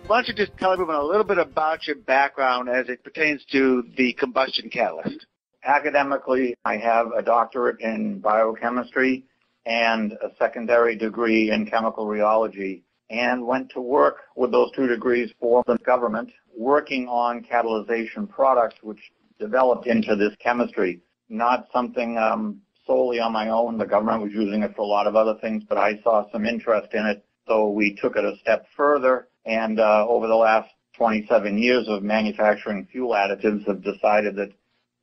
Why don't you just tell everyone a little bit about your background as it pertains to the combustion catalyst? Academically, I have a doctorate in biochemistry and a secondary degree in chemical rheology, and went to work with those 2 degrees for the government, working on catalyzation products which developed into this chemistry. Not something solely on my own. The government was using it for a lot of other things, but I saw some interest in it, so we took it a step further, and over the last 27 years of manufacturing fuel additives have decided that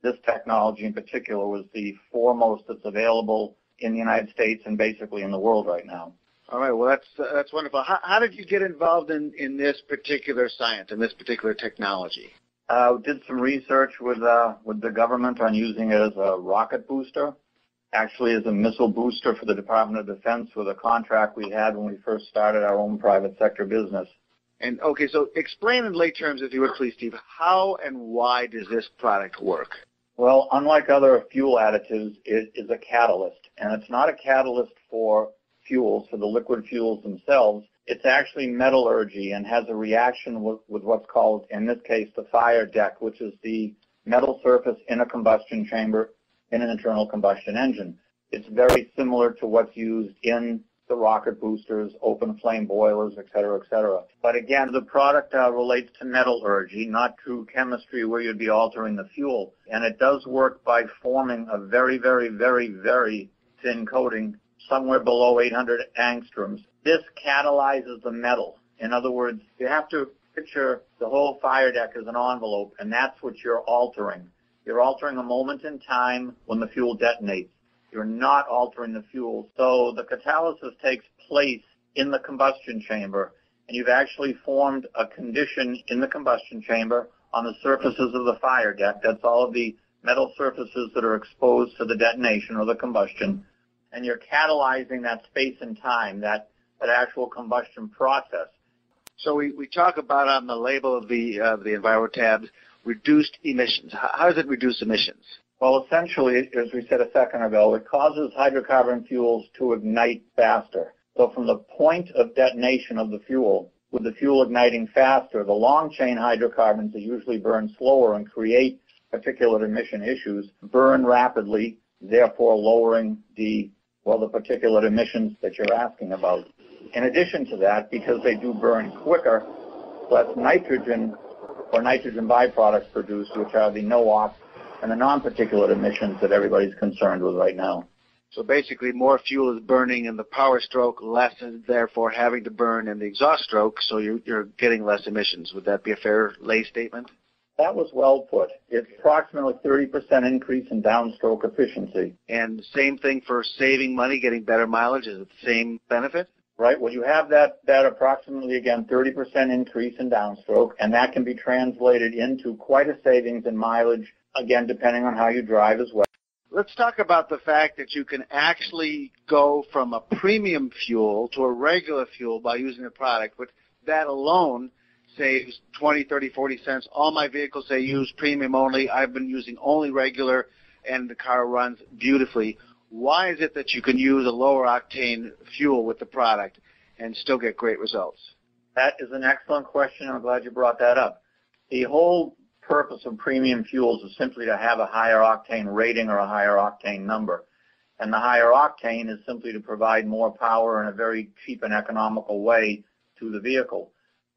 this technology in particular was the foremost that's available in the United States and basically in the world right now. All right, well, that's wonderful. How did you get involved in this particular science and this particular technology? Did some research with the government on using it as a rocket booster, actually as a missile booster for the Department of Defense with a contract we had when we first started our own private sector business. And okay, so explain in lay terms, if you would please, Steve, how and why does this product work? Well, unlike other fuel additives, it is a catalyst, and it's not a catalyst for fuels, for the liquid fuels themselves. It's actually metallurgy and has a reaction with what's called, in this case, the fire deck, which is the metal surface in a combustion chamber in an internal combustion engine. It's very similar to what's used in the rocket boosters, open flame boilers, et cetera, et cetera. But again, the product relates to metallurgy, not true chemistry where you'd be altering the fuel. And it does work by forming a very, very, very, very thin coating, somewhere below 800 angstroms. This catalyzes the metal. In other words, you have to picture the whole fire deck as an envelope, and that's what you're altering. You're altering a moment in time when the fuel detonates. You're not altering the fuel. So the catalysis takes place in the combustion chamber, and you've actually formed a condition in the combustion chamber on the surfaces of the fire deck. That's all of the metal surfaces that are exposed to the detonation or the combustion. And you're catalyzing that space and time, that actual combustion process. So we talk about on the label of the EnviroTabs, reduced emissions. How does it reduce emissions? Well, essentially, as we said a second ago, it causes hydrocarbon fuels to ignite faster. So from the point of detonation of the fuel, with the fuel igniting faster, the long-chain hydrocarbons that usually burn slower and create particulate emission issues burn rapidly, therefore lowering the particulate emissions that you're asking about. In addition to that, because they do burn quicker, less nitrogen or nitrogen byproducts produced, which are the NOx and the non-particulate emissions that everybody's concerned with right now. So basically, more fuel is burning in the power stroke, less is therefore having to burn in the exhaust stroke, so you're getting less emissions. Would that be a fair lay statement? That was well put. It's approximately 30% increase in downstroke efficiency. And same thing for saving money, getting better mileage. Is it the same benefit? Right. Well, you have that approximately, again, 30% increase in downstroke, and that can be translated into quite a savings in mileage, again, depending on how you drive as well. Let's talk about the fact that you can actually go from a premium fuel to a regular fuel by using the product, but that alone saves 20, 30, 40 cents. All my vehicles say use premium only. I've been using only regular, and the car runs beautifully. Why is it that you can use a lower octane fuel with the product and still get great results? That is an excellent question. I'm glad you brought that up. The whole purpose of premium fuels is simply to have a higher octane rating or a higher octane number. And the higher octane is simply to provide more power in a very cheap and economical way to the vehicle.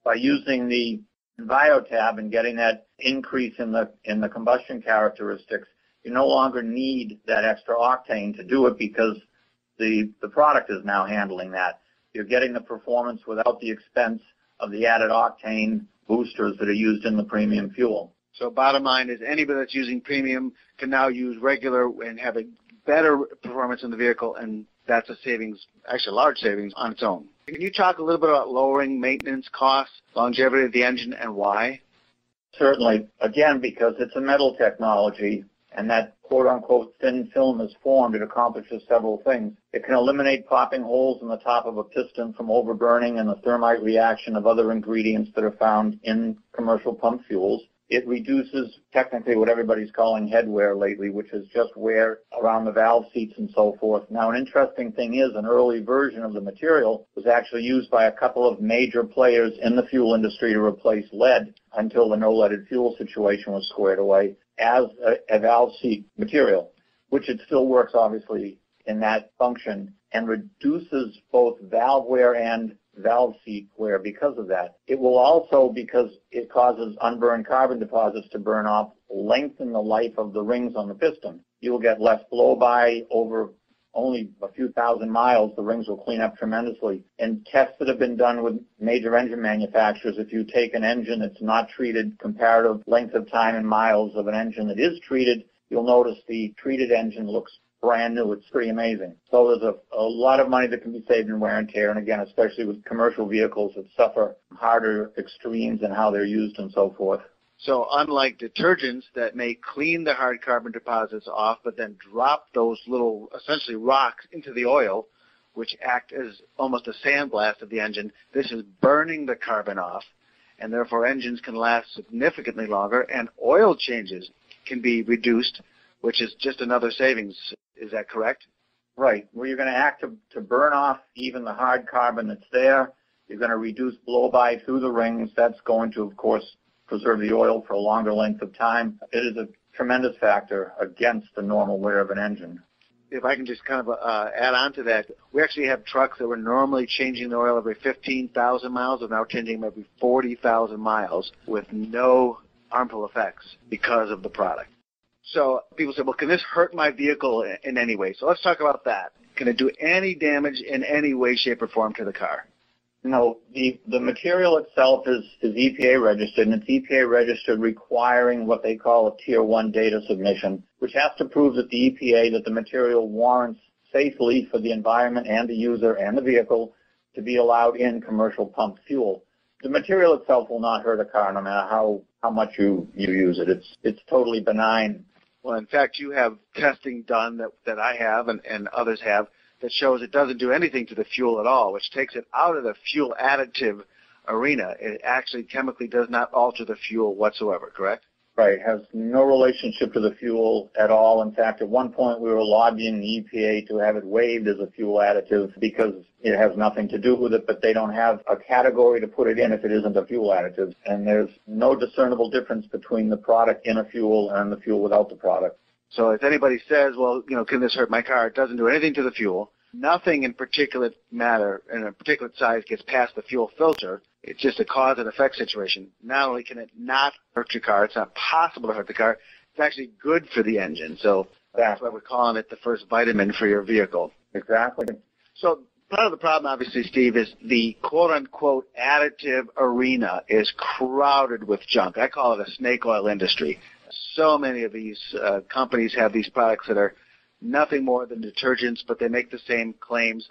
By using the EnviroTab and getting that increase in the combustion characteristics, you no longer need that extra octane to do it because the product is now handling that. You're getting the performance without the expense of the added octane boosters that are used in the premium fuel. So bottom line is anybody that's using premium can now use regular and have a better performance in the vehicle, and that's a savings, actually a large savings on its own. Can you talk a little bit about lowering maintenance costs, longevity of the engine, and why? Certainly. Again, because it's a metal technology, and that quote-unquote thin film is formed, it accomplishes several things. It can eliminate popping holes in the top of a piston from overburning and the thermite reaction of other ingredients that are found in commercial pump fuels. It reduces technically what everybody's calling head wear lately, which is just wear around the valve seats and so forth. Now, an interesting thing is an early version of the material was actually used by a couple of major players in the fuel industry to replace lead until the no-leaded fuel situation was squared away as a valve seat material, which it still works, obviously, in that function and reduces both valve wear and valve seat wear because of that. It will also, because it causes unburned carbon deposits to burn off, lengthen the life of the rings on the piston. You will get less blow-by over only a few thousand miles. The rings will clean up tremendously. And tests that have been done with major engine manufacturers, if you take an engine that's not treated, comparative length of time and miles of an engine that is treated, you'll notice the treated engine looks brand new. It's pretty amazing. So there's a lot of money that can be saved in wear and tear, and again, especially with commercial vehicles that suffer harder extremes in how they're used and so forth. So unlike detergents that may clean the hard carbon deposits off, but then drop those little, essentially rocks into the oil, which act as almost a sandblast of the engine, this is burning the carbon off, and therefore engines can last significantly longer, and oil changes can be reduced, which is just another savings. Is that correct? Right. Well, you're going to act to burn off even the hard carbon that's there. You're going to reduce blow-by through the rings. That's going to, of course, preserve the oil for a longer length of time. It is a tremendous factor against the normal wear of an engine. If I can just kind of add on to that, we actually have trucks that were normally changing the oil every 15,000 miles and now changing them every 40,000 miles with no harmful effects because of the product. So people say, well, can this hurt my vehicle in any way? So let's talk about that. Can it do any damage in any way, shape, or form to the car? No, the material itself is EPA registered, and it's EPA registered requiring what they call a Tier 1 data submission, which has to prove that the EPA, that the material warrants safely for the environment and the user and the vehicle to be allowed in commercial pumped fuel. The material itself will not hurt a car no matter how much you use it. It's totally benign. Well, in fact, you have testing done that I have and others have that shows it doesn't do anything to the fuel at all, which takes it out of the fuel additive arena. It actually chemically does not alter the fuel whatsoever, correct? Right. It has no relationship to the fuel at all. In fact, at one point we were lobbying the EPA to have it waived as a fuel additive because it has nothing to do with it, but they don't have a category to put it in if it isn't a fuel additive. And there's no discernible difference between the product in a fuel and the fuel without the product. So if anybody says, well, can this hurt my car? It doesn't do anything to the fuel. Nothing in particulate matter in a particulate size gets past the fuel filter. It's just a cause and effect situation. Not only can it not hurt your car, it's not possible to hurt the car, it's actually good for the engine. So that's why we're calling it the first vitamin for your vehicle. Exactly. So part of the problem, obviously, Steve, is the quote-unquote additive arena is crowded with junk. I call it a snake oil industry. So many of these companies have these products that are nothing more than detergents, but they make the same claims.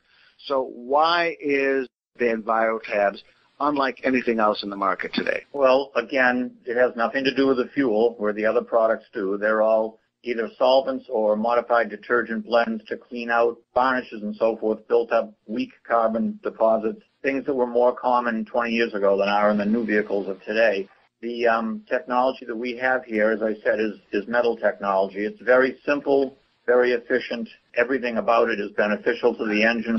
So why is the EnviroTabs unlike anything else in the market today? Well, again, it has nothing to do with the fuel, where the other products do. They're all either solvents or modified detergent blends to clean out varnishes and so forth, built up weak carbon deposits, things that were more common 20 years ago than are in the new vehicles of today. The technology that we have here, as I said, is metal technology. It's very simple, very efficient. Everything about it is beneficial to the engine,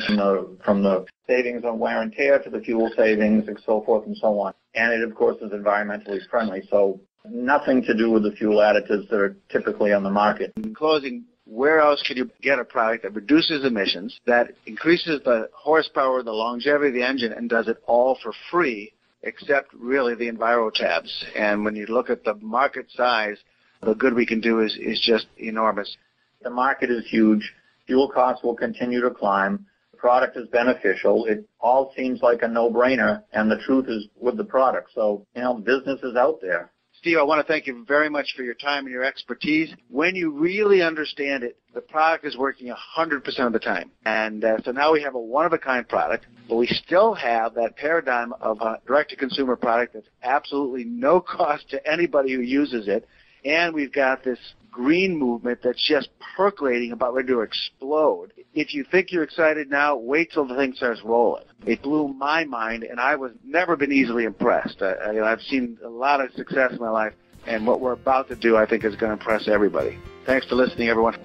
from the savings on wear and tear to the fuel savings and so forth and so on. And it, of course, is environmentally friendly. So nothing to do with the fuel additives that are typically on the market. In closing, where else could you get a product that reduces emissions, that increases the horsepower, the longevity of the engine, and does it all for free, except really the EnviroTabs? And when you look at the market size, the good we can do is just enormous. The market is huge. Fuel costs will continue to climb. The product is beneficial. It all seems like a no-brainer, and the truth is with the product. So, business is out there. Steve, I want to thank you very much for your time and your expertise. When you really understand it, the product is working 100% of the time. And so now we have a one-of-a-kind product, but we still have that paradigm of a direct-to-consumer product that's absolutely no cost to anybody who uses it. And we've got this green movement that's just percolating, about ready to explode. If you think you're excited now, wait till the thing starts rolling. It blew my mind, and I was never been easily impressed. I've seen a lot of success in my life, And what we're about to do, I think, is going to impress everybody. Thanks for listening, everyone.